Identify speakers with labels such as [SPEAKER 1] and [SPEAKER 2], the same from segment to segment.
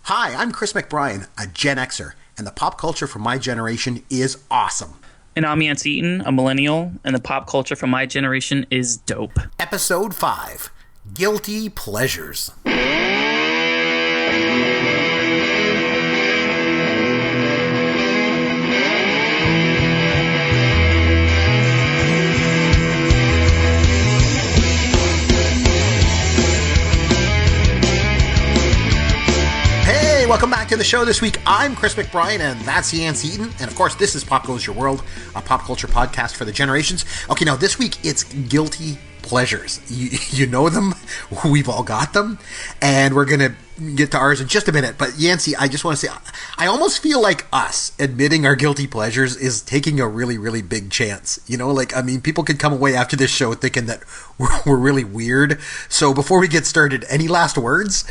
[SPEAKER 1] Hi, I'm Chris McBrien, a Gen-Xer, and the pop culture from my generation is awesome.
[SPEAKER 2] And I'm Yancy Eaton, a Millennial, and the pop culture from my generation is dope.
[SPEAKER 1] Episode 5, Guilty Pleasures. Welcome back to the show this week. I'm Chris McBrien, and that's Yancy Eaton. And of course, this is Pop Goes Your World, a pop culture podcast for the generations. Okay, now this week it's guilty pleasures. You know them. We've all got them. And we're going to get to ours in just a minute. But Yancy, I just want to say, I almost feel like us admitting our guilty pleasures is taking a really, really big chance. You know, people could come away after this show thinking that we're really weird. So before we get started, any last words?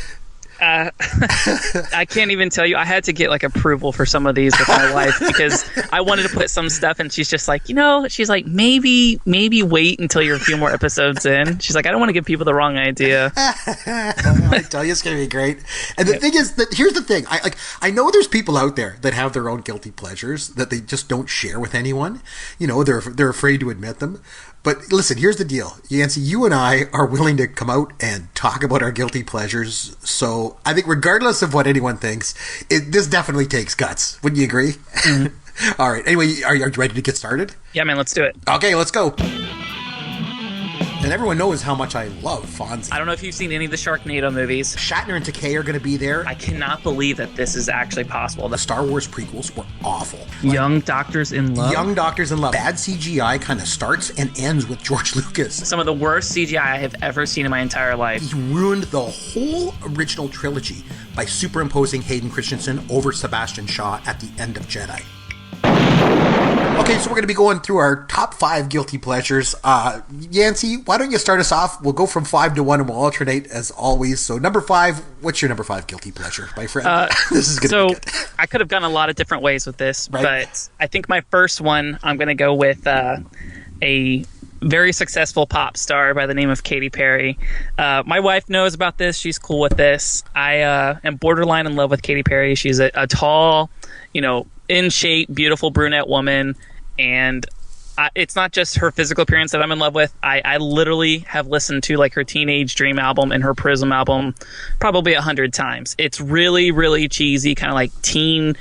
[SPEAKER 2] I can't even tell you. I had to get approval for some of these with my wife because I wanted to put some stuff, and she's just like, she's like, maybe wait until you're a few more episodes in. She's like, I don't want to give people the wrong idea.
[SPEAKER 1] I tell you, it's gonna be great. And the thing is that here's the thing. I know there's people out there that have their own guilty pleasures that they just don't share with anyone. You know, they're afraid to admit them. But listen, here's the deal. Yancy, you and I are willing to come out and talk about our guilty pleasures. So I think regardless of what anyone thinks, this definitely takes guts. Wouldn't you agree? Mm-hmm. All right. Anyway, are you ready to get started?
[SPEAKER 2] Yeah, man, let's do it.
[SPEAKER 1] Okay, let's go. And everyone knows how much I love Fonzie.
[SPEAKER 2] I don't know if you've seen any of the Sharknado movies.
[SPEAKER 1] Shatner and Takei are going to be there.
[SPEAKER 2] I cannot believe that this is actually possible.
[SPEAKER 1] The Star Wars prequels were awful.
[SPEAKER 2] Young Doctors in Love.
[SPEAKER 1] Young Doctors in Love. Bad CGI kind of starts and ends with George Lucas.
[SPEAKER 2] Some of the worst CGI I have ever seen in my entire life.
[SPEAKER 1] He ruined the whole original trilogy by superimposing Hayden Christensen over Sebastian Shaw at the end of Jedi. Okay, so we're going to be going through our top 5 guilty pleasures. Yancy, why don't you start us off? We'll go from 5 to 1 and we'll alternate as always. So number 5, what's your number 5 guilty pleasure, my friend? This is going to be good.
[SPEAKER 2] I could have gone a lot of different ways with this, right? But I think my first one, I'm going to go with a very successful pop star by the name of Katy Perry. My wife knows about this. She's cool with this. I am borderline in love with Katy Perry. She's a tall, in shape, beautiful brunette woman. And it's not just her physical appearance that I'm in love with. I literally have listened to her Teenage Dream album and her Prism album probably 100 times. It's really, really cheesy, kind of like teen,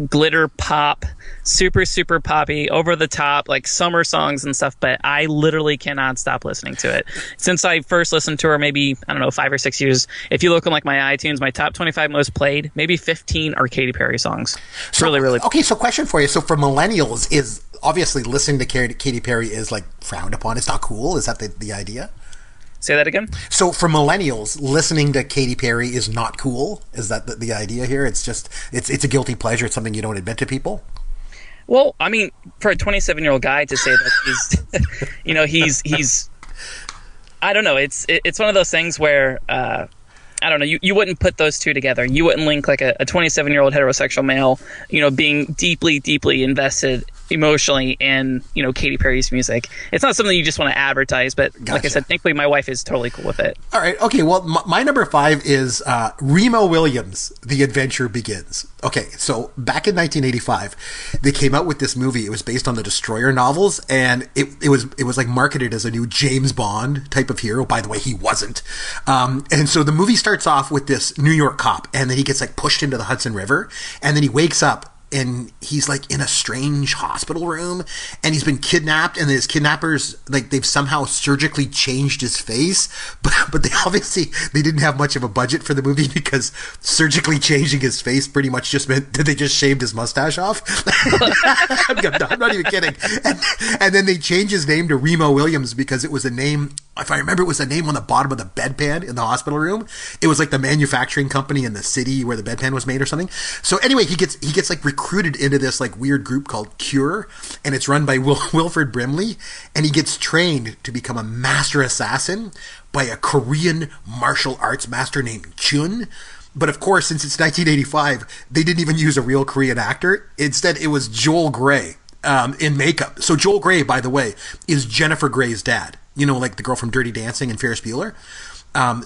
[SPEAKER 2] glitter pop, super, super poppy, over the top, like summer songs and stuff. But I literally cannot stop listening to it. Since I first listened to her, maybe, 5 or 6 years, if you look on my iTunes, my top 25 most played, maybe 15 are Katy Perry songs.
[SPEAKER 1] So,
[SPEAKER 2] really, really.
[SPEAKER 1] Okay, so question for you. So for millennials, is obviously listening to Katy Perry is frowned upon. It's not cool. Is that the idea?
[SPEAKER 2] Say that again? So
[SPEAKER 1] for millennials, listening to Katy Perry is not cool. Is that the idea here? It's just, it's a guilty pleasure. It's something you don't admit to people?
[SPEAKER 2] Well, for a 27-year-old guy to say that he's, he's, I don't know. It's one of those things where, I don't know, you wouldn't put those two together. You wouldn't link a 27-year-old heterosexual male, being deeply, deeply invested emotionally in, Katy Perry's music. It's not something you just want to advertise, but Gotcha. Like I said, thankfully my wife is totally cool with it.
[SPEAKER 1] All right. Okay. Well, my number 5 is Remo Williams, The Adventure Begins. Okay. So back in 1985, they came out with this movie. It was based on the Destroyer novels, and it was marketed as a new James Bond type of hero. By the way, he wasn't. And so the movie starts off with this New York cop, and then he gets pushed into the Hudson River, and then he wakes up and he's in a strange hospital room, and he's been kidnapped, and his kidnappers, they've somehow surgically changed his face, but they didn't have much of a budget for the movie, because surgically changing his face pretty much just meant that they just shaved his mustache off. I'm not even kidding. And then they changed his name to Remo Williams because it was a name, if I remember, it was a name on the bottom of the bedpan in the hospital room. It was the manufacturing company in the city where the bedpan was made or something. So anyway, he gets recruited into this weird group called Cure, and it's run by Wilford Brimley, and he gets trained to become a master assassin by a Korean martial arts master named Chun. But of course, since it's 1985, they didn't even use a real Korean actor. Instead, it was Joel Grey in makeup. So Joel Grey, by the way, is Jennifer Grey's dad. The girl from Dirty Dancing and Ferris Bueller.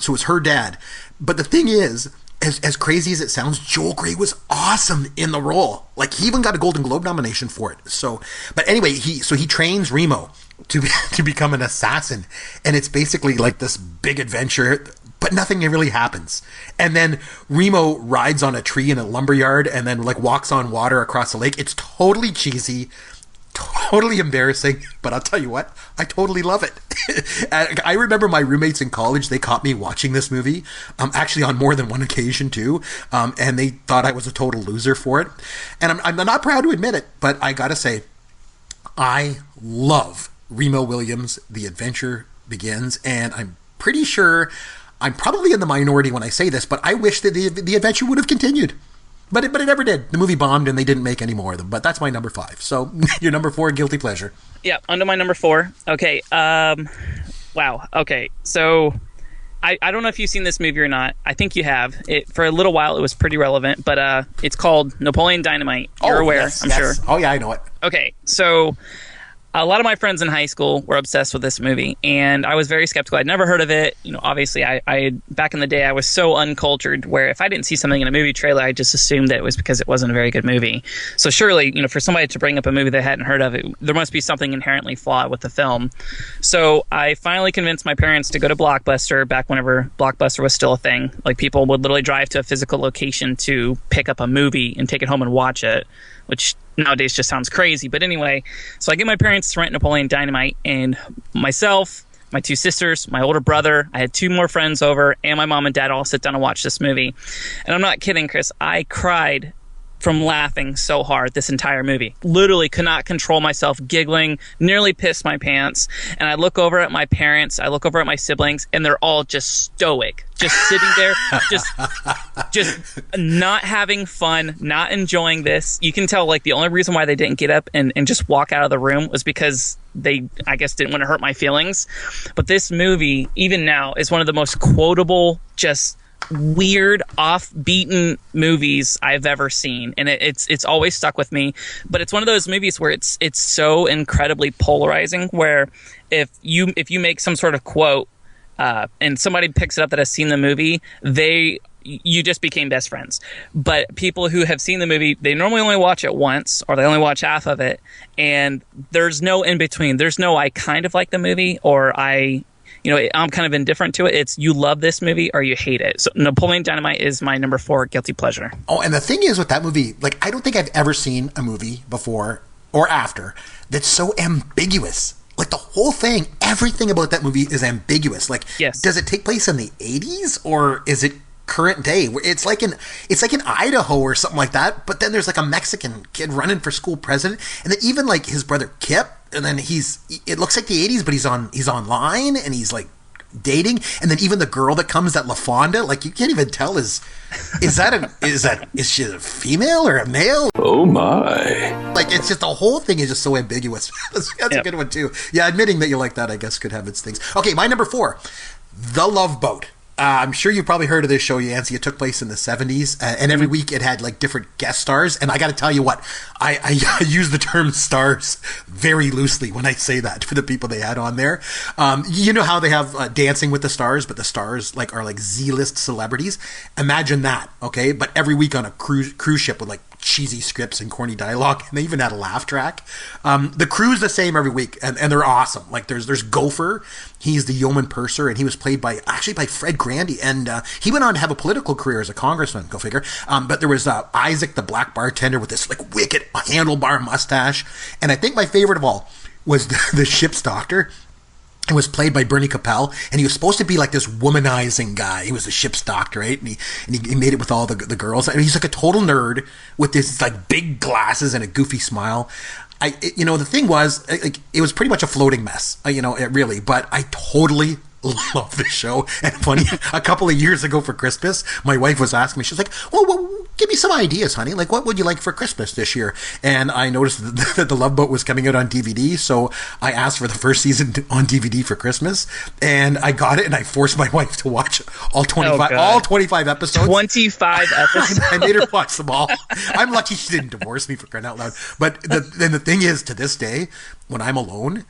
[SPEAKER 1] So it's her dad. But the thing is, as crazy as it sounds, Joel Grey was awesome in the role. Like, he even got a Golden Globe nomination for it. So, but anyway, he trains Remo to become an assassin, and it's basically like this big adventure, but nothing really happens. And then Remo rides on a tree in a lumberyard and then like walks on water across the lake. It's totally cheesy, totally embarrassing, but I'll tell you what, I totally love it. I remember my roommates in college, they caught me watching this movie, actually on more than one occasion too, and they thought I was a total loser for it. And I'm not proud to admit it, but I gotta say, I love Remo Williams' The Adventure Begins, and I'm pretty sure I'm probably in the minority when I say this, but I wish that the adventure would have continued. But it never did. The movie bombed and they didn't make any more of them. But that's my number 5. So your number 4, guilty pleasure.
[SPEAKER 2] Yeah, onto my number 4. Okay. Wow. Okay. So I don't know if you've seen this movie or not. I think you have. For a little while, it was pretty relevant. But it's called Napoleon Dynamite. You're aware,
[SPEAKER 1] yes,
[SPEAKER 2] I'm
[SPEAKER 1] yes.
[SPEAKER 2] sure.
[SPEAKER 1] Oh, yeah, I know it.
[SPEAKER 2] Okay. So a lot of my friends in high school were obsessed with this movie, and I was very skeptical. I'd never heard of it. You know, obviously, I back in the day, I was so uncultured where if I didn't see something in a movie trailer, I just assumed that it was because it wasn't a very good movie. So surely, you know, for somebody to bring up a movie they hadn't heard of, there must be something inherently flawed with the film. So I finally convinced my parents to go to Blockbuster back whenever Blockbuster was still a thing. Like, people would literally drive to a physical location to pick up a movie and take it home and watch it, which nowadays just sounds crazy. But anyway, so I get my parents to rent Napoleon Dynamite, and myself, my 2 sisters, my older brother, I had 2 more friends over, and my mom and dad all sit down and watch this movie. And I'm not kidding, Chris. I cried from laughing so hard this entire movie. Literally could not control myself, giggling, nearly pissed my pants. And I look over at my parents, I look over at my siblings, and they're all just stoic, just sitting there, just not having fun, not enjoying this. You can tell, like, the only reason why they didn't get up and just walk out of the room was because they, I guess, didn't want to hurt my feelings. But this movie, even now, is one of the most quotable, just weird, off-beaten movies I've ever seen, and it's always stuck with me. But it's one of those movies where it's so incredibly polarizing, where if you make some sort of quote and somebody picks it up that has seen the movie, you just became best friends. But people who have seen the movie, they normally only watch it once, or they only watch half of it, and there's no in between. There's no I kind of like the movie, or I'm kind of indifferent to it. It's you love this movie or you hate it. So Napoleon Dynamite is my number 4 guilty pleasure.
[SPEAKER 1] Oh, and the thing is with that movie, like, I don't think I've ever seen a movie before or after that's so ambiguous. Like, the whole thing, everything about that movie is ambiguous. Like,
[SPEAKER 2] yes.
[SPEAKER 1] Does it take place in the 80s or is it current day? It's like in Idaho or something like that, but then there's like a Mexican kid running for school president, and then even like his brother Kip, and then it looks like the 80s, but he's online and he's like dating, and then even the girl that comes, that LaFonda, like, you can't even tell is she a female or a male?
[SPEAKER 3] Oh my.
[SPEAKER 1] Like, it's just, the whole thing is just so ambiguous. That's a good one too. Yeah, admitting that you like that, I guess, could have its things. Okay, my number 4, The Love Boat. I'm sure you've probably heard of this show, Yancy. It took place in the 70s, and every week it had like different guest stars. And I got to tell you what, I use the term stars very loosely when I say that for the people they had on there. You know how they have Dancing with the Stars, but the stars are like Z-list celebrities. Imagine that, okay? But every week on a cruise ship with like cheesy scripts and corny dialogue, and they even had a laugh track. The crew's the same every week, and they're awesome. Like, there's Gopher. He's the yeoman purser, and he was played by Fred Grandy, and he went on to have a political career as a congressman, go figure. But there was Isaac, the black bartender, with this like wicked handlebar mustache. And I think my favorite of all was the ship's doctor. It was played by Bernie Capel, and he was supposed to be like this womanizing guy. He was the ship's doctor, right? And he made it with all the girls. I mean, he's like a total nerd with this like big glasses and a goofy smile. The thing was, like, it was pretty much a floating mess, really. But I totally love this show. And funny, a couple of years ago for Christmas, my wife was asking me, she's like, well, give me some ideas, honey. Like, what would you like for Christmas this year? And I noticed that The Love Boat was coming out on DVD, so I asked for the first season on DVD for Christmas, and I got it, and I forced my wife to watch all 25 episodes.
[SPEAKER 2] 25 episodes?
[SPEAKER 1] I made her watch them all. I'm lucky she didn't divorce me, for crying out loud. But the thing is, to this day, when I'm alone,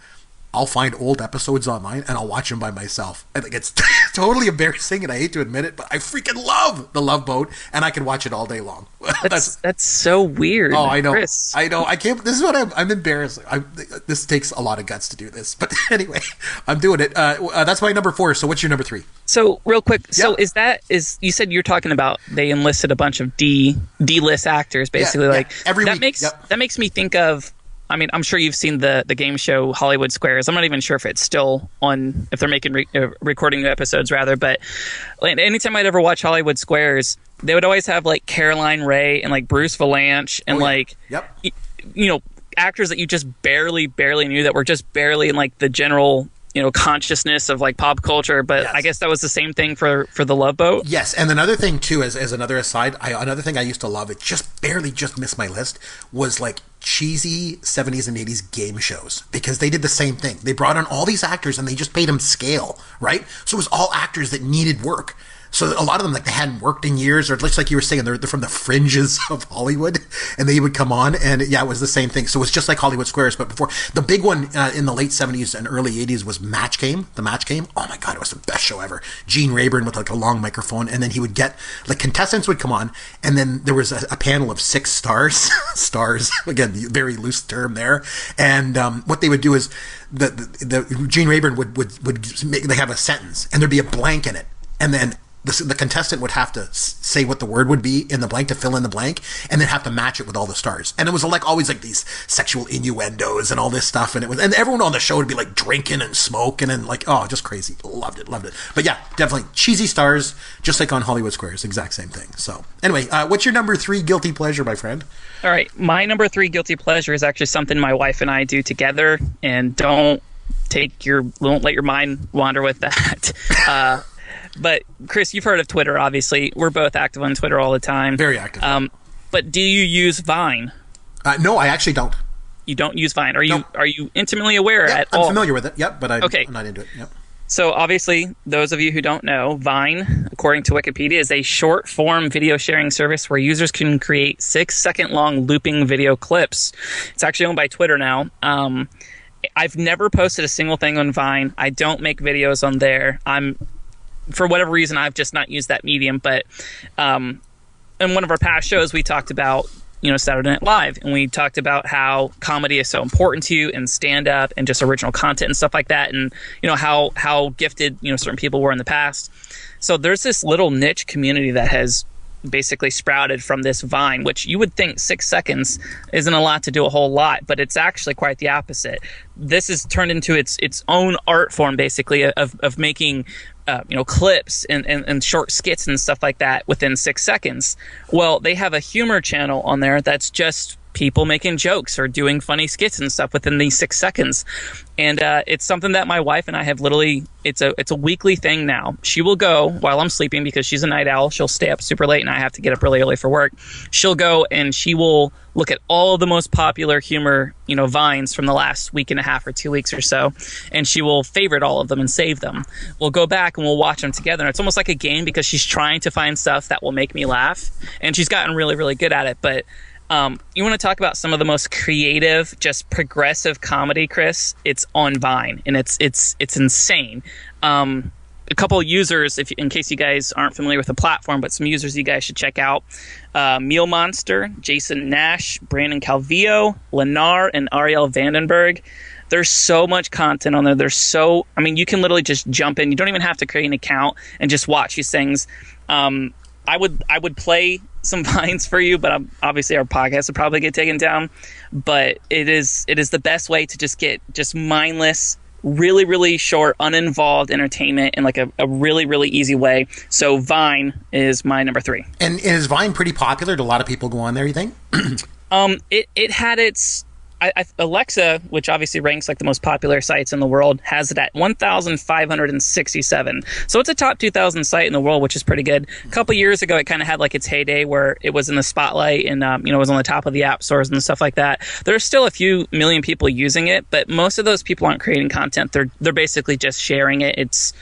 [SPEAKER 1] I'll find old episodes online and I'll watch them by myself. I think it's totally embarrassing, and I hate to admit it, but I freaking love The Love Boat, and I can watch it all day long.
[SPEAKER 2] That's so weird.
[SPEAKER 1] Oh, I know.
[SPEAKER 2] Chris.
[SPEAKER 1] I know. I can't. This is what I'm embarrassed. This takes a lot of guts to do this, but anyway, I'm doing it. That's my number 4. So what's your number 3?
[SPEAKER 2] So real quick, so is you said you're talking about they enlisted a bunch of D-list actors, basically, like
[SPEAKER 1] every
[SPEAKER 2] that
[SPEAKER 1] week.
[SPEAKER 2] That makes me think of. I mean, I'm sure you've seen the game show Hollywood Squares. I'm not even sure if it's still on, if they're making recording new episodes rather. But anytime I'd ever watch Hollywood Squares, they would always have like Caroline Rhea and like Bruce Valanche and you know, actors that you just barely knew, that were just barely in like the general, you know, consciousness of like pop culture. But yes. I guess that was the same thing for The Love Boat.
[SPEAKER 1] Yes, and another thing too, as another aside, another thing I used to love, it just barely missed my list, was like cheesy 70s and 80s game shows, because they did the same thing. They brought on all these actors and they just paid them scale, right? So it was all actors that needed work. So a lot of them, like, they hadn't worked in years, or just like you were saying, they're from the fringes of Hollywood, and they would come on, and yeah, it was the same thing. So it was just like Hollywood Squares, but before. The big one in the late 70s and early 80s was Match Game. The Match Game. Oh my God, it was the best show ever. Gene Rayburn with like a long microphone, and then he would get, like, contestants would come on, and then there was a panel of 6 stars. Stars, again, very loose term there. And what they would do is, the Gene Rayburn would make, they have a sentence, and there'd be a blank in it, and then the contestant would have to say what the word would be in the blank to fill in the blank, and then have to match it with all the stars. And it was like always like these sexual innuendos and all this stuff. And everyone on the show would be like drinking and smoking and like, oh, just crazy. Loved it. But yeah, definitely cheesy stars, just like on Hollywood Squares, exact same thing. So anyway, what's your number 3 guilty pleasure, my friend?
[SPEAKER 2] All right. My number 3 guilty pleasure is actually something my wife and I do together, and don't let your mind wander with that. But Chris, you've heard of Twitter, obviously. We're both active on Twitter all the time.
[SPEAKER 1] Very active.
[SPEAKER 2] But do you use Vine?
[SPEAKER 1] No, I actually don't.
[SPEAKER 2] You don't use Vine. Are you intimately aware at
[SPEAKER 1] all?
[SPEAKER 2] I'm
[SPEAKER 1] familiar with it. Yep, but I'm not into it. Yep.
[SPEAKER 2] So obviously, those of you who don't know, Vine, according to Wikipedia, is a short-form video sharing service where users can create 6-second-long looping video clips. It's actually owned by Twitter now. I've never posted a single thing on Vine. I don't make videos on there. For whatever reason, I've just not used that medium. But in one of our past shows, we talked about, you know, Saturday Night Live, and we talked about how comedy is so important to you, and stand-up, and just original content and stuff like that, and you know how gifted, you know, certain people were in the past. So there's this little niche community that has basically sprouted from this Vine, which you would think 6 seconds isn't a lot to do a whole lot, but it's actually quite the opposite. This has turned into its own art form, basically, of making clips and short skits and stuff like that within 6 seconds. Well, they have a humor channel on there that's just people making jokes or doing funny skits and stuff within these 6 seconds. And it's something that my wife and I have literally, it's a weekly thing now. She will go while I'm sleeping, because she's a night owl. She'll stay up super late and I have to get up really early for work. She'll go and she will look at all of the most popular humor, Vines from the last week and a half or 2 weeks or so, and she will favorite all of them and save them. We'll go back and we'll watch them together. And it's almost like a game, because she's trying to find stuff that will make me laugh, and she's gotten really, really good at it. But you want to talk about some of the most creative, just progressive comedy, Chris? It's on Vine, and it's insane. A couple of users, in case you guys aren't familiar with the platform, but some users you guys should check out: Meal Monster, Jason Nash, Brandon Calvillo, Lennar, and Ariel Vandenberg. There's so much content on there. You can literally just jump in. You don't even have to create an account and just watch these things. I would play some Vines for you, but obviously our podcast would probably get taken down. But it is the best way to just get mindless, really, really short, uninvolved entertainment in like a really, really easy way. So Vine is my number 3.
[SPEAKER 1] And is Vine pretty popular? Do a lot of people go on there, you think?
[SPEAKER 2] It had its... Alexa, which obviously ranks like the most popular sites in the world, has it at 1,567. So it's a top 2,000 site in the world, which is pretty good. A couple years ago, it kind of had like its heyday where it was in the spotlight and it was on the top of the app stores and stuff like that. There's still a few million people using it, but most of those people aren't creating content. They're basically just sharing it. It's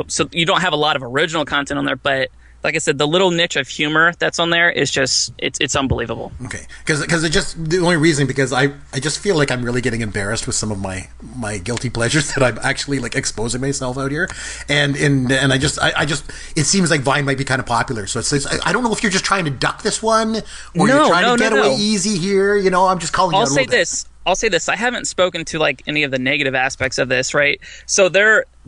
[SPEAKER 2] so you don't have a lot of original content on there, but like I said, the little niche of humor that's on there is just it's unbelievable.
[SPEAKER 1] Okay, because it just the only reason because I just feel like I'm really getting embarrassed with some of my guilty pleasures that I'm actually like exposing myself out here, and I just it seems like Vine might be kind of popular, so it's I don't know if you're just trying to duck this one or you're trying to get away easy here. You know, I'm just calling you out a little bit.
[SPEAKER 2] I'll say this. I haven't spoken to like any of the negative aspects of this, right? So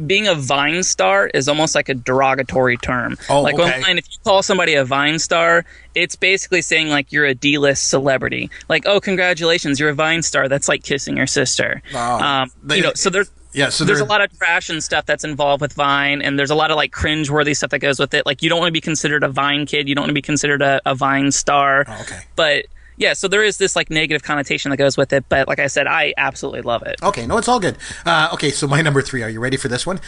[SPEAKER 2] being a Vine star is almost like a derogatory term.
[SPEAKER 1] Oh,
[SPEAKER 2] like
[SPEAKER 1] okay.
[SPEAKER 2] online, if you call somebody a Vine star, it's basically saying like you're a D-list celebrity. Like, oh, congratulations, you're a Vine star. That's like kissing your sister. So there's there's a lot of trash and stuff that's involved with Vine, and there's a lot of like cringe-worthy stuff that goes with it. Like, you don't want to be considered a Vine kid. You don't want to be considered a Vine star.
[SPEAKER 1] Oh, okay.
[SPEAKER 2] But yeah, so there is this like negative connotation that goes with it, but like I said, I absolutely love it.
[SPEAKER 1] Okay, no, it's all good. Okay, so my number 3, are you ready for this one?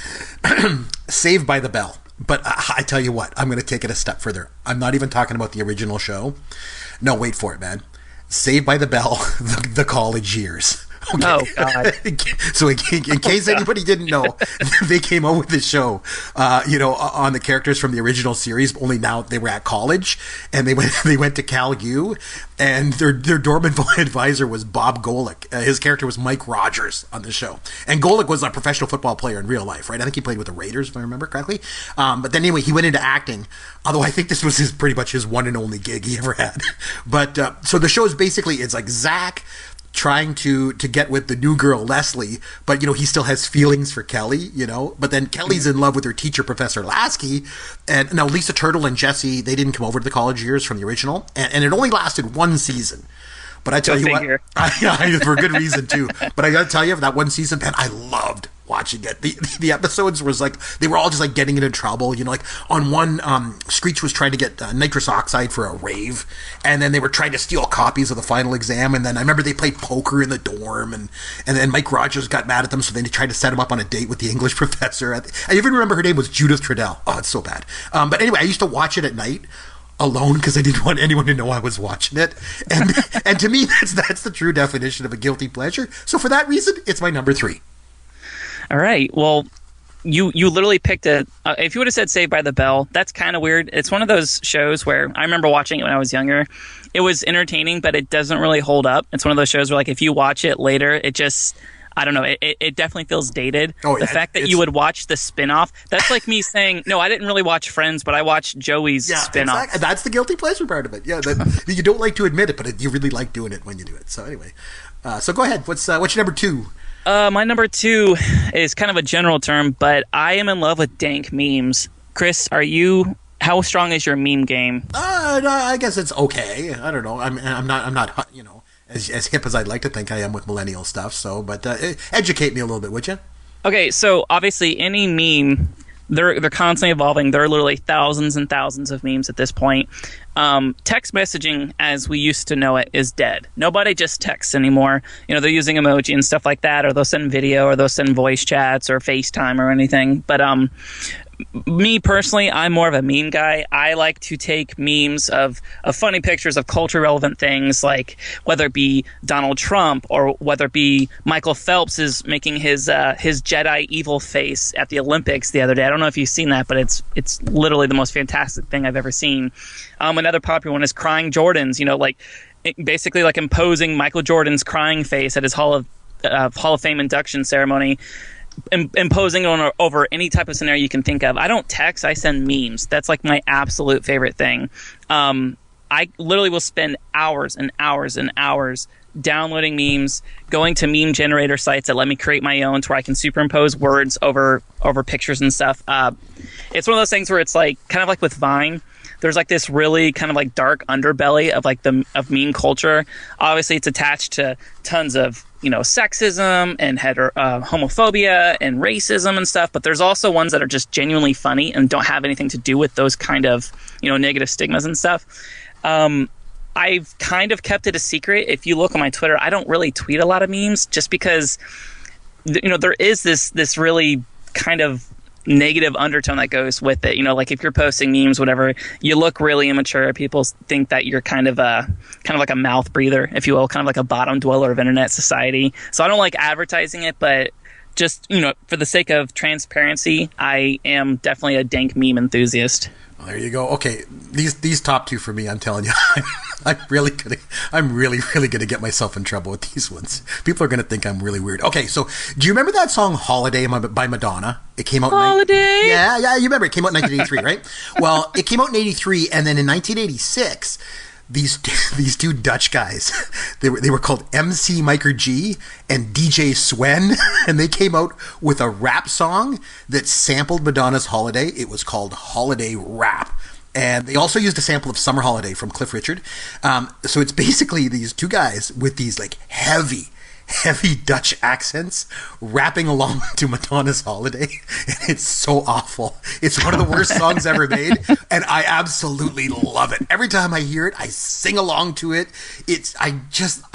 [SPEAKER 1] Saved by the Bell. But I tell you what, I'm going to take it a step further. I'm not even talking about the original show. No, wait for it, man. Saved by the Bell, the college years. Okay.
[SPEAKER 2] Oh, God.
[SPEAKER 1] So in case anybody didn't know, they came out with this show, on the characters from the original series, only now they were at college, and they went to Cal U, and their dorm advisor was Bob Golick. His character was Mike Rogers on the show. And Golick was a professional football player in real life, right? I think he played with the Raiders, if I remember correctly. But then anyway, he went into acting, although I think this was pretty much his one and only gig he ever had. But so the show is basically, it's like Zach trying to get with the new girl Leslie, but he still has feelings for Kelly, but then Kelly's in love with her teacher, Professor Lasky. And now Lisa Turtle and Jesse, they didn't come over to the college years from the original, and it only lasted one season. But I tell you what, for good reason too. But I gotta tell you, for that one season, man, I loved watching it. The episodes was like, they were all just like getting into trouble. Like on one, Screech was trying to get nitrous oxide for a rave, and then they were trying to steal copies of the final exam. And then I remember they played poker in the dorm, and then Mike Rogers got mad at them, so then they tried to set him up on a date with the English professor. I even remember her name was Judith Trudell. Oh, it's so bad. But anyway, I used to watch it at night alone because I didn't want anyone to know I was watching it, and to me that's the true definition of a guilty pleasure. So for that reason, it's my number 3.
[SPEAKER 2] All right. Well, you literally picked it. If you would have said Saved by the Bell, that's kind of weird. It's one of those shows where I remember watching it when I was younger. It was entertaining, but it doesn't really hold up. It's one of those shows where like if you watch it later, it just, I don't know, it definitely feels dated. Oh, yeah, the fact that you would watch the spinoff, that's like me saying, no, I didn't really watch Friends, but I watched Joey's spinoff.
[SPEAKER 1] Exactly. That's the guilty pleasure part of it. Yeah, you don't like to admit it, but you really like doing it when you do it. So anyway, so go ahead. What's your number 2?
[SPEAKER 2] My number 2 is kind of a general term, but I am in love with dank memes. Chris, how strong is your meme game?
[SPEAKER 1] No, I guess it's okay. I don't know. I'm not as hip as I'd like to think I am with millennial stuff. So, but educate me a little bit, would you?
[SPEAKER 2] Okay, so obviously any meme, they're constantly evolving. There are literally thousands and thousands of memes at this point. Text messaging, as we used to know it, is dead. Nobody just texts anymore. They're using emoji and stuff like that, or they'll send video, or they'll send voice chats, or FaceTime, or anything. But me personally, I'm more of a meme guy. I like to take memes of funny pictures of culture relevant things, like whether it be Donald Trump or whether it be Michael Phelps is making his Jedi evil face at the Olympics the other day. I don't know if you've seen that, but it's literally the most fantastic thing I've ever seen. Another popular one is crying Jordans. Basically like imposing Michael Jordan's crying face at his Hall of Fame induction ceremony. Imposing on over any type of scenario you can think of. I don't text, I send memes. That's like my absolute favorite thing. I literally will spend hours and hours and hours downloading memes, going to meme generator sites that let me create my own to where I can superimpose words over pictures and stuff. It's one of those things where it's like kind of like with Vine. There's like this really kind of like dark underbelly of like of meme culture. Obviously, it's attached to tons of sexism and homophobia and racism and stuff. But there's also ones that are just genuinely funny and don't have anything to do with those kind of negative stigmas and stuff. I've kind of kept it a secret. If you look on my Twitter, I don't really tweet a lot of memes just because there is this really kind of negative undertone that goes with it. Like if you're posting memes, whatever, you look really immature. People think that you're kind of like a mouth breather, if you will, kind of like a bottom dweller of internet society. So I don't like advertising it, but just, for the sake of transparency, I am definitely a dank meme enthusiast.
[SPEAKER 1] there you go. Okay, these top two for me, I'm telling you, I'm really gonna get myself in trouble with these ones. People are gonna think I'm really weird. Okay, so do you remember that song "Holiday" by Madonna? It came out.
[SPEAKER 2] Holiday.
[SPEAKER 1] Yeah, you remember it came out in 1983, right? Well, it came out in '83, and then in 1986. These two Dutch guys, they were called MC Miker G and DJ Swen, and they came out with a rap song that sampled Madonna's Holiday. It was called Holiday Rap. And they also used a sample of Summer Holiday from Cliff Richard. So it's basically these two guys with these like heavy Dutch accents rapping along to Madonna's Holiday. And it's so awful. It's one of the worst songs ever made. And I absolutely love it. Every time I hear it, I sing along to it. I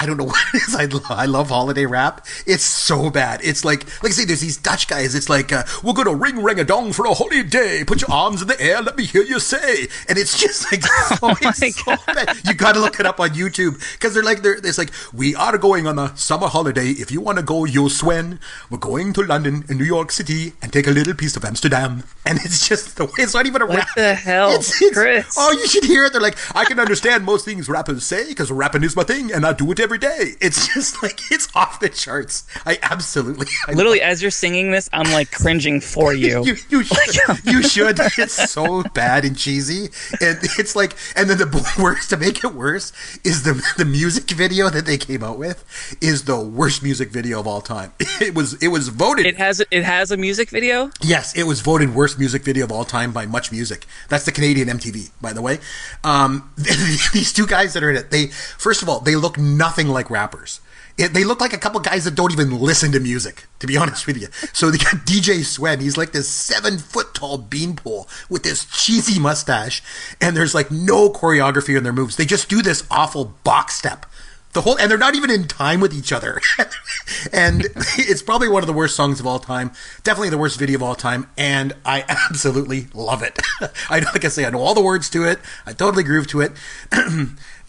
[SPEAKER 1] don't know what it is. I love Holiday rap. It's so bad. It's like I say, there's these Dutch guys. It's like, we're going to ring-a-dong for a holiday. Put your arms in the air. Let me hear you say. And it's just like, so bad. You got to look it up on YouTube. Because it's like, we are going on a summer holiday. If you want to go, you'll Swen. We're going to London and New York City and take a little piece of Amsterdam. And it's just the way, it's not even a rap.
[SPEAKER 2] What the hell, Chris?
[SPEAKER 1] Oh, you should hear it. They're like, I can understand most things rappers say because rapping is my thing and I do it every day. It's just like, it's off the charts. Literally, as you're singing this, I'm like cringing for you. You should. It's so bad and cheesy. And it's like, and then the worst, to make it worse, is the music video that they came out with is the worst music video of all time. It was voted.
[SPEAKER 2] It has a music video?
[SPEAKER 1] Yes, it was voted worst music video of all time by Much Music. That's the Canadian MTV, by the way. These two guys that are in it, first of all, they look nothing like rappers. They look like a couple guys that don't even listen to music, to be honest with you. So they got DJ Swen. He's like this 7-foot tall beanpole with this cheesy mustache, and there's like no choreography in their moves. They just do this awful box step. And they're not even in time with each other. And it's probably one of the worst songs of all time. Definitely the worst video of all time. And I absolutely love it. Like I say, I know all the words to it. I totally groove to it.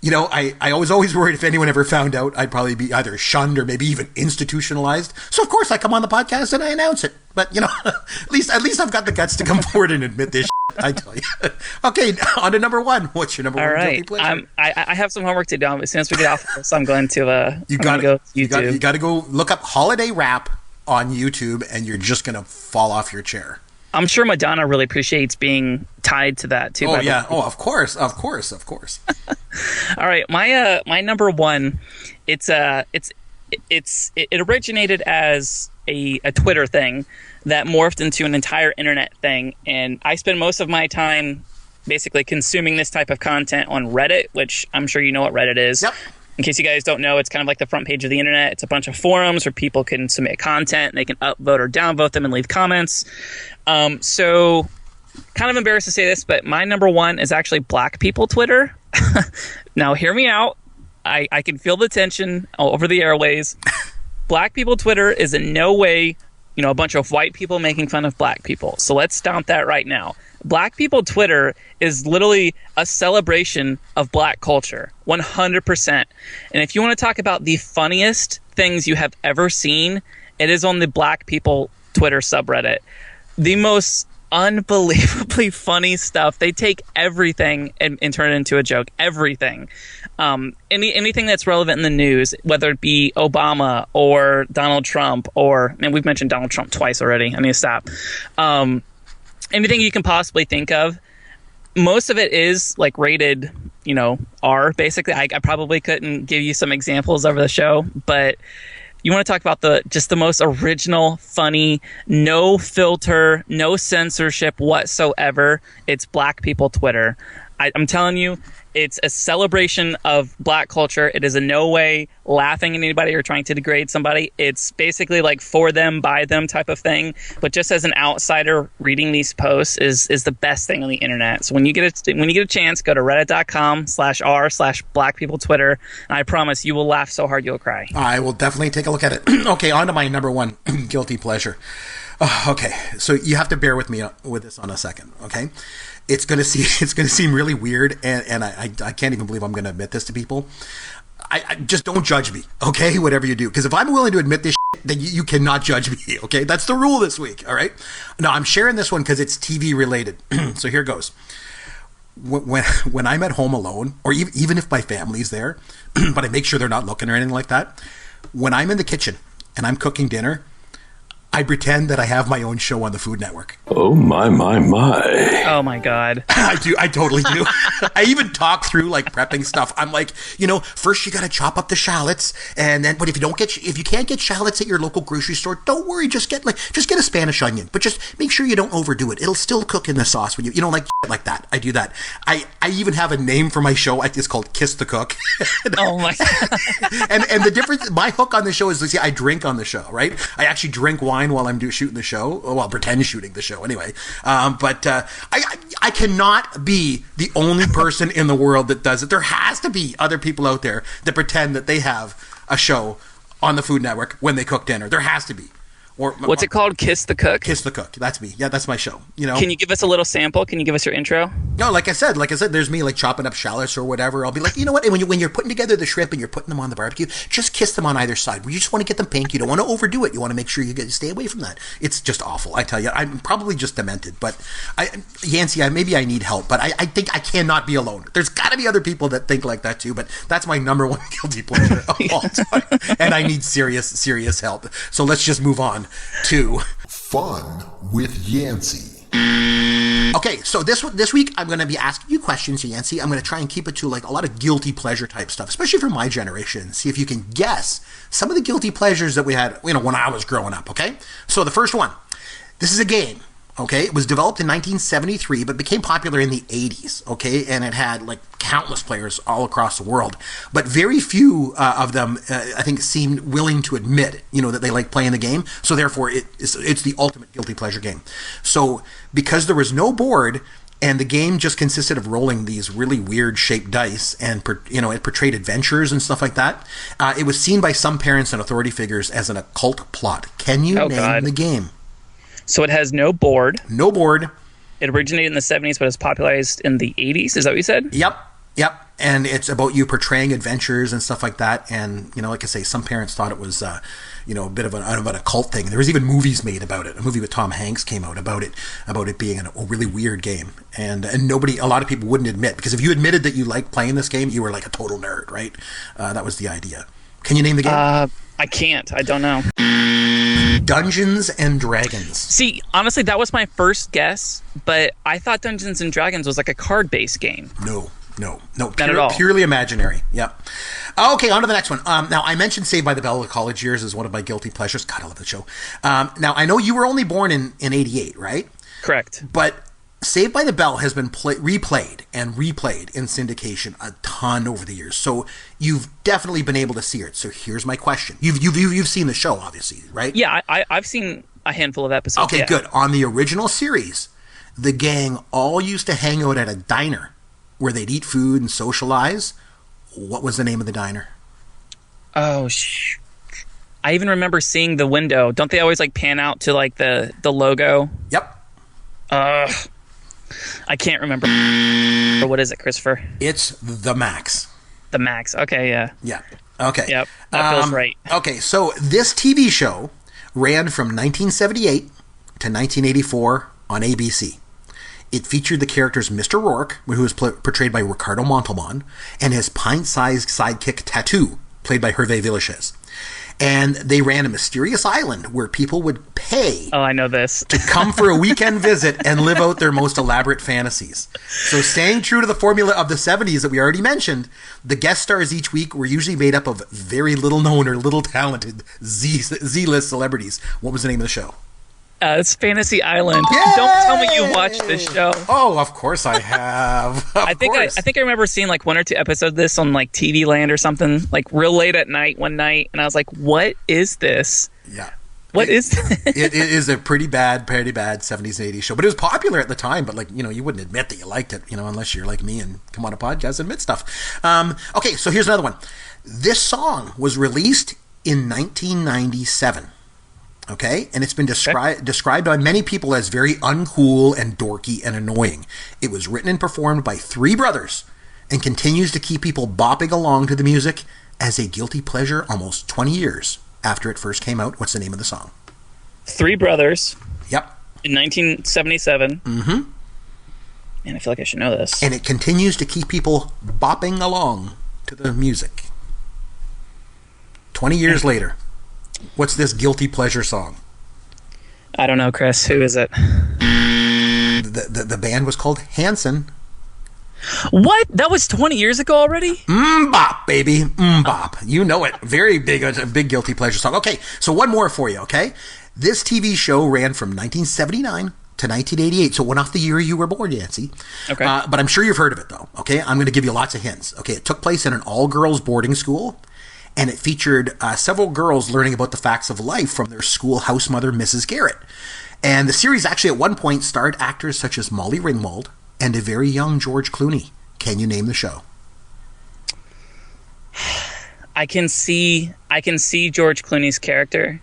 [SPEAKER 1] You know, I was always worried if anyone ever found out, I'd probably be either shunned or maybe even institutionalized. So of course I come on the podcast and I announce it. But you know, at least I've got the guts to come forward and admit this. I tell you. Okay, on to number one. What's your number one guilty pleasure?
[SPEAKER 2] I have some homework to do. As soon as we get off this, I'm going to
[SPEAKER 1] you got to go look up Holiday Rap on YouTube, and you're just gonna fall off your chair.
[SPEAKER 2] I'm sure Madonna really appreciates being tied to that too.
[SPEAKER 1] Oh yeah. Oh, of course. All
[SPEAKER 2] right, my number one. It originated as a Twitter thing that morphed into an entire internet thing, and I spend most of my time basically consuming this type of content on Reddit, which I'm sure you know what Reddit is.
[SPEAKER 1] Yep.
[SPEAKER 2] In case you guys don't know, it's kind of like the front page of the internet. It's a bunch of forums where people can submit content, and they can upvote or downvote them and leave comments. So, kind of embarrassed to say this, but my number one is actually Black people Twitter. Now, hear me out. I can feel the tension all over the airways. Black people Twitter is in no way, a bunch of white people making fun of black people. So let's stomp that right now. Black people Twitter is literally a celebration of black culture, 100%. And if you want to talk about the funniest things you have ever seen, it is on the Black people Twitter subreddit. The most unbelievably funny stuff. They take everything and turn it into a joke. Everything. Anything that's relevant in the news, whether it be Obama or Donald Trump we've mentioned Donald Trump twice already. I need to stop. Anything you can possibly think of. Most of it is like rated, R basically. I probably couldn't give you some examples over the show, but you want to talk about the most original, funny, no filter, no censorship whatsoever. It's Black people Twitter. I'm telling you, it's a celebration of black culture. It is in no way laughing at anybody or trying to degrade somebody. It's basically like for them, by them type of thing. But just as an outsider, reading these posts is the best thing on the internet. So when you get a chance, go to reddit.com/r/blackpeopletwitter. And I promise you will laugh so hard you'll cry. I will definitely take a look at it. Okay, on to my number one guilty pleasure. Okay, so you have to bear with me with this on a second, okay? It's gonna seem really weird, and I can't even believe I'm gonna admit this to people. I just don't judge me, okay? Whatever you do, because if I'm willing to admit this shit, then you cannot judge me, okay? That's the rule this week, all right? Now I'm sharing this one because it's TV related, so here goes.
[SPEAKER 1] when I'm at home alone, or even if my family's there, but I make sure they're not looking or anything like that. When I'm in the kitchen and I'm cooking dinner, I pretend that I have my own show on the Food Network.
[SPEAKER 3] Oh, my.
[SPEAKER 2] Oh, my God.
[SPEAKER 1] I do. I totally do. I even talk through like prepping stuff. I'm like, first you got to chop up the shallots, and then, but if you can't get shallots at your local grocery store, don't worry. Just get a Spanish onion, but just make sure you don't overdo it. It'll still cook in the sauce when you don't like that. I do that. I even have a name for my show. It's called Kiss the Cook.
[SPEAKER 2] Oh my God.
[SPEAKER 1] and the difference, my hook on the show is, I drink on the show, right? I actually drink wine while I'm shooting the show. Well, pretend shooting the show anyway. But I cannot be the only person in the world that does it. There has to be other people out there that pretend that they have a show on the Food Network when they cook dinner. There has to be. Or
[SPEAKER 2] what's it called? Kiss the Cook?
[SPEAKER 1] Kiss the Cook. That's me. Yeah, that's my show.
[SPEAKER 2] Can you give us a little sample? Can you give us your intro?
[SPEAKER 1] No, like I said, there's me chopping up shallots or whatever. I'll be like, you know what? And when you're putting together the shrimp and you're putting them on the barbecue, just kiss them on either side. You just want to get them pink. You don't want to overdo it. You want to make sure you stay away from that. It's just awful. I tell you, I'm probably just demented. But Yancy, maybe I need help. But I think I cannot be alone. There's got to be other people that think like that too. But that's my number one guilty pleasure of all time, and I need serious help. So let's just move on to
[SPEAKER 4] Fun with Yancy.
[SPEAKER 1] Okay, so this week I'm going to be asking you questions, Yancy. I'm going to try and keep it to a lot of guilty pleasure type stuff, especially for my generation. See if you can guess some of the guilty pleasures that we had, when I was growing up, okay? So the first one, this is a game, okay? It was developed in 1973, but became popular in the 80s, okay? And it had countless players all across the world, but very few of them, I think, seemed willing to admit, that they like playing the game. So therefore, it's the ultimate guilty pleasure game. So because there was no board, and the game just consisted of rolling these really weird shaped dice, and it portrayed adventures and stuff like that. It was seen by some parents and authority figures as an occult plot. Can you name the game?
[SPEAKER 2] So it has no board.
[SPEAKER 1] No board.
[SPEAKER 2] It originated in the 70s, but was popularized in the 80s. Is that what you said?
[SPEAKER 1] Yep. And it's about you portraying adventures and stuff like that. And, like I say, some parents thought it was, a bit of an occult thing. There was even movies made about it. A movie with Tom Hanks came out about it being a really weird game. And a lot of people wouldn't admit, because if you admitted that you liked playing this game, you were like a total nerd, right? That was the idea. Can you name the game?
[SPEAKER 2] I can't. I don't know.
[SPEAKER 1] Dungeons and Dragons.
[SPEAKER 2] See, honestly, that was my first guess, but I thought Dungeons and Dragons was like a card-based game.
[SPEAKER 1] No.
[SPEAKER 2] Not at all.
[SPEAKER 1] Purely imaginary. Yep. Okay, on to the next one. Now, I mentioned Saved by the Bell, the college years, as one of my guilty pleasures. God, I love the show. Now, I know you were only born in 88, right?
[SPEAKER 2] Correct.
[SPEAKER 1] But Saved by the Bell has been replayed and replayed in syndication a ton over the years. So you've definitely been able to see it. So here's my question. You've seen the show, obviously, right?
[SPEAKER 2] Yeah, I've seen a handful of episodes.
[SPEAKER 1] Okay, good. On the original series, the gang all used to hang out at a diner where they'd eat food and socialize. What was the name of the diner?
[SPEAKER 2] Oh, I even remember seeing the window. Don't they always pan out to the logo?
[SPEAKER 1] Yep.
[SPEAKER 2] I can't remember. What is it, Christopher?
[SPEAKER 1] It's The Max.
[SPEAKER 2] The Max. Okay, yeah.
[SPEAKER 1] Yeah. Okay.
[SPEAKER 2] Yep. That feels right.
[SPEAKER 1] Okay, so this TV show ran from 1978 to 1984 on ABC. It featured the characters Mr. Rourke, who was portrayed by Ricardo Montalban, and his pint-sized sidekick Tattoo, played by Hervé Villechaize. And they ran a mysterious island where people would pay
[SPEAKER 2] I know this.
[SPEAKER 1] to come for a weekend visit and live out their most elaborate fantasies. So staying true to the formula of the 70s that we already mentioned, the guest stars each week were usually made up of very little known or little talented Z-list celebrities. What was the name of the show?
[SPEAKER 2] It's Fantasy Island.
[SPEAKER 1] Yay!
[SPEAKER 2] Don't tell me you watched this show.
[SPEAKER 1] Oh, of course I have.
[SPEAKER 2] I think I remember seeing one or two episodes of this on TV Land or something, real late at night one night, and I was like, "What is this?"
[SPEAKER 1] Yeah.
[SPEAKER 2] What is this?
[SPEAKER 1] It is a pretty bad 70s and 80s show, but it was popular at the time. But you wouldn't admit that you liked it, unless you're like me and come on a podcast and admit stuff. Okay, so here's another one. This song was released in 1997. Okay, and it's been described by many people as very uncool and dorky and annoying. It was written and performed by three brothers and continues to keep people bopping along to the music as a guilty pleasure almost 20 years after it first came out. What's the name of the song?
[SPEAKER 2] Three brothers.
[SPEAKER 1] Yep.
[SPEAKER 2] In 1977.
[SPEAKER 1] Mm-hmm.
[SPEAKER 2] Man, I feel like I should know this.
[SPEAKER 1] And it continues to keep people bopping along to the music. 20 years later, what's this guilty pleasure song?
[SPEAKER 2] I don't know, Chris. Who is it?
[SPEAKER 1] The band was called Hanson.
[SPEAKER 2] What? That was 20 years ago already?
[SPEAKER 1] Bop, baby. Bop. You know it. Very big, a big guilty pleasure song. Okay, so one more for you, okay? This TV show ran from 1979 to 1988, so it went off the year you were born, Yancy.
[SPEAKER 2] Okay.
[SPEAKER 1] But I'm sure you've heard of it, though, okay? I'm going to give you lots of hints. Okay, it took place in an all-girls boarding school, and it featured several girls learning about the facts of life from their school house mother, Mrs. Garrett. And the series actually at one point starred actors such as Molly Ringwald and a very young George Clooney. Can you name the show?
[SPEAKER 2] I can see George Clooney's character.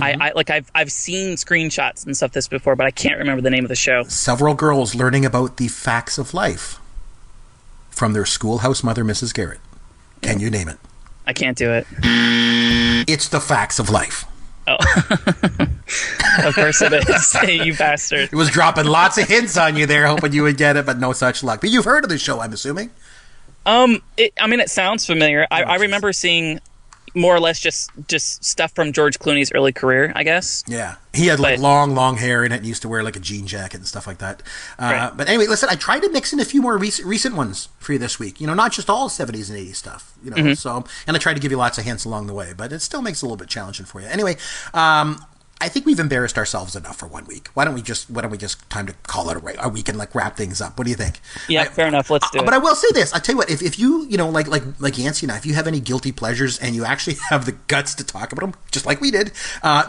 [SPEAKER 2] I've seen screenshots and stuff this before, but I can't remember the name of the show.
[SPEAKER 1] Several girls learning about the facts of life from their schoolhouse mother, Mrs. Garrett. Can you name it?
[SPEAKER 2] I can't do it.
[SPEAKER 1] It's The Facts of Life.
[SPEAKER 2] Oh. Of course it is. You bastard.
[SPEAKER 1] It was dropping lots of hints on you there, hoping you would get it, but no such luck. But you've heard of the show, I'm assuming?
[SPEAKER 2] It sounds familiar. I remember seeing more or less just stuff from George Clooney's early career, I guess.
[SPEAKER 1] Yeah. He had like long hair in it and used to wear like a jean jacket and stuff like that. Right. But anyway, listen, I tried to mix in a few more recent ones for you this week. You know, not just all 70s and 80s stuff. You know, so, and I tried to give you lots of hints along the way, but it still makes it a little bit challenging for you. Anyway, I think we've embarrassed ourselves enough for 1 week. Why don't we just time to call it a week and like wrap things up? What do you think?
[SPEAKER 2] Yeah, fair enough. Let's do it.
[SPEAKER 1] But I will say this. I tell you what, if you know, like Yancy and I, if you have any guilty pleasures and you actually have the guts to talk about them, just like we did,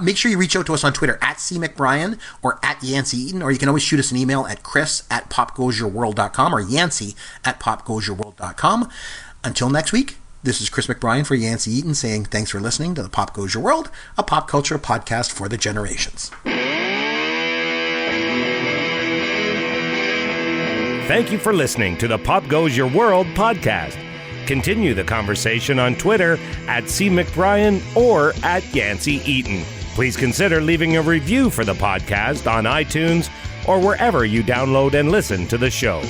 [SPEAKER 1] make sure you reach out to us on Twitter at @CMcBrien or at Yancy Eaton, or you can always shoot us an email at chris@popgoesyourworld.com or yancy@popgoesyourworld.com. Until next week. This is Chris McBrien for Yancy Eaton saying thanks for listening to The Pop Goes Your World, a pop culture podcast for the generations.
[SPEAKER 3] Thank you for listening to the Pop Goes Your World podcast. Continue the conversation on Twitter at @CMcBrien or at Yancy Eaton. Please consider leaving a review for the podcast on iTunes or wherever you download and listen to the show.